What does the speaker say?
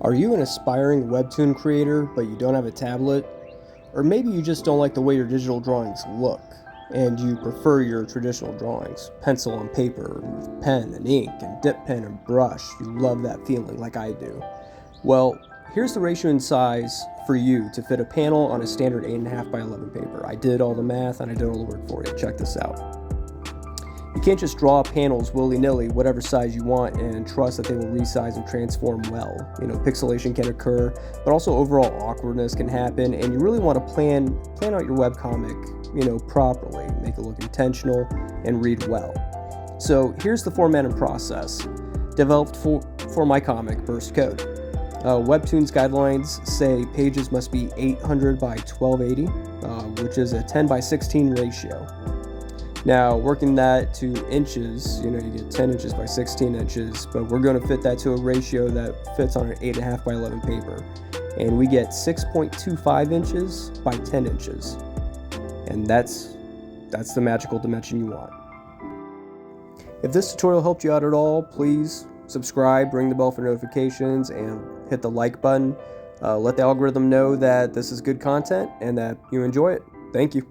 Are you an aspiring webtoon creator but you don't have a tablet? Or maybe you just don't like the way your digital drawings look and you prefer your traditional drawings, pencil and paper, with pen and ink and dip pen and brush. You love that feeling like I do. Well, here's the ratio and size for you to fit a panel on a standard 8.5 by 11 paper. I did all the math and I did all the work for you. Check this out. You can't just draw panels willy-nilly, whatever size you want, and trust that they will resize and transform well. Pixelation can occur, but also overall awkwardness can happen, and you really want to plan out your webcomic, properly, make it look intentional and read well. So here's the format and process developed for my comic, Burst Code. Webtoons guidelines say pages must be 800 by 1280, which is a 10 by 16 ratio. Now, working that to inches, you get 10 inches by 16 inches, but we're going to fit that to a ratio that fits on an 8.5 by 11 paper. And we get 6.25 inches by 10 inches. And that's the magical dimension you want. If this tutorial helped you out at all, please subscribe, ring the bell for notifications, and hit the like button. Let the algorithm know that this is good content and that you enjoy it. Thank you.